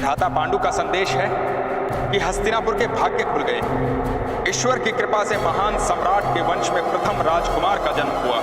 भ्राता पांडु का संदेश है कि हस्तिनापुर के भाग्य खुल गए। ईश्वर की कृपा से महान सम्राट के वंश में प्रथम राजकुमार का जन्म हुआ।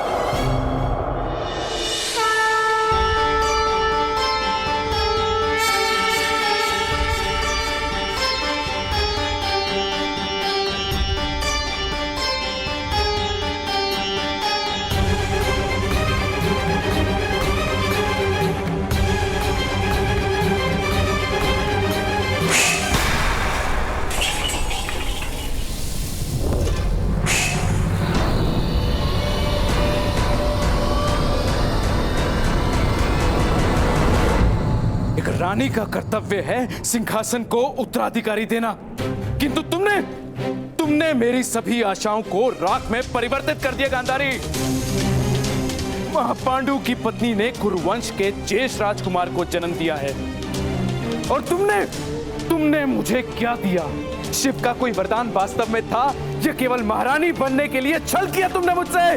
रानी का कर्तव्य है सिंहासन को उत्तराधिकारी देना, किंतु तुमने मेरी सभी आशाओं को राख में परिवर्तित कर दिया गांधारी। महापांडु की पत्नी ने कुरुवंश के ज्येष्ठ राजकुमार को जन्म दिया है, और तुमने मुझे क्या दिया? शिव का कोई वरदान वास्तव में था या केवल महारानी बनने के लिए छल किया तुमने मुझसे?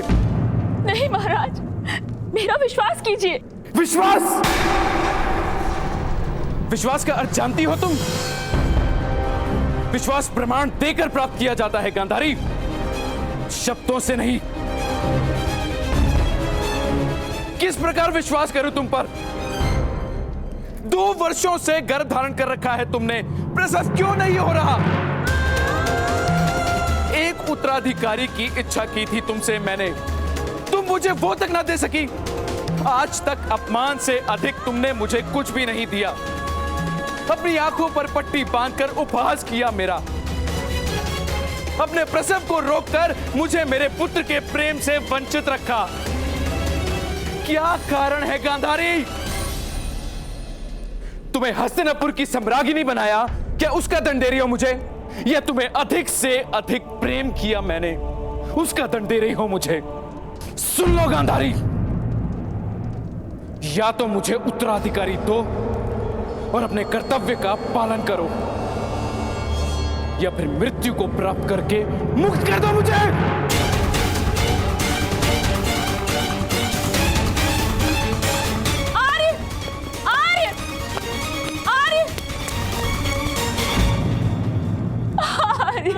नहीं महाराज, मेरा विश्वास कीजिए। विश्वास का अर्थ जानती हो तुम? विश्वास प्रमाण देकर प्राप्त किया जाता है गांधारी, शब्दों से नहीं। किस प्रकार विश्वास करूं तुम पर? 2 वर्षों से गर्भ धारण कर रखा है तुमने, प्रसव क्यों नहीं हो रहा? एक उत्तराधिकारी की इच्छा की थी तुमसे मैंने, तुम मुझे वो तक ना दे सकी। आज तक अपमान से अधिक तुमने मुझे कुछ भी नहीं दिया। अपनी आंखों पर पट्टी बांधकर उपहास किया मेरा। अपने प्रसव को रोककर मुझे मेरे पुत्र के प्रेम से वंचित रखा। क्या कारण है गांधारी? तुम्हें हस्तिनापुर की सम्राज्ञी बनाया, क्या उसका दंड दे रही हो मुझे? या तुम्हें अधिक से अधिक प्रेम किया मैंने, उसका दंड दे रही हो मुझे? सुन लो गांधारी, या तो मुझे उत्तराधिकारी दो और अपने कर्तव्य का पालन करो, या फिर मृत्यु को प्राप्त करके मुक्त कर दो मुझे। आर्य, आर्य, आर्य, आर्य,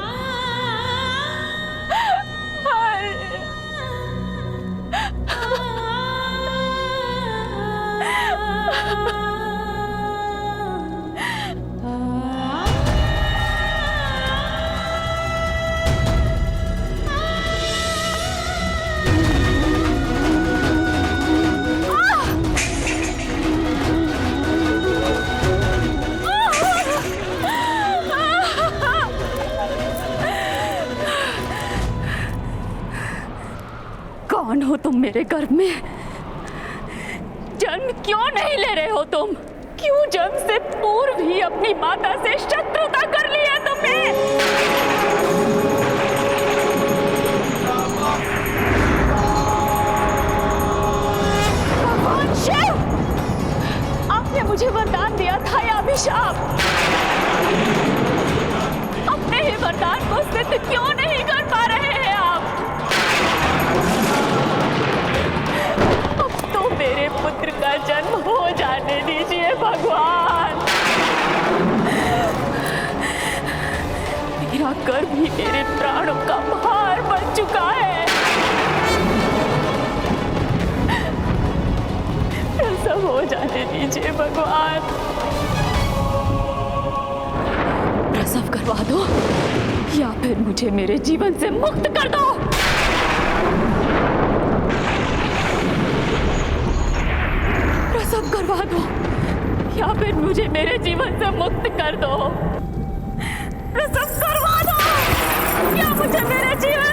कौन हो तुम मेरे गर्भ में? जन्म क्यों नहीं ले रहे हो तुम? क्यों जन्म से पूर्व ही अपनी माता से शत्रुता कर ली है तुमने? भगवान शिव, आपने मुझे वरदान दिया था या अभिशाप? अपने ही वरदान को सिद्ध क्यों नहीं कर पा रहे हैं आप? मेरे पुत्र का जन्म हो जाने दीजिए भगवान। मेरा गर्भ ही मेरे प्राणों का भार बन चुका है। प्रसव हो जाने दीजिए भगवान। प्रसव करवा दो या फिर मुझे मेरे जीवन से मुक्त कर दो। प्रसव करवा दो या फिर मुझे मेरे जीवन से मुक्त कर दो। प्रसव करवा दो या मुझे मेरे जीवन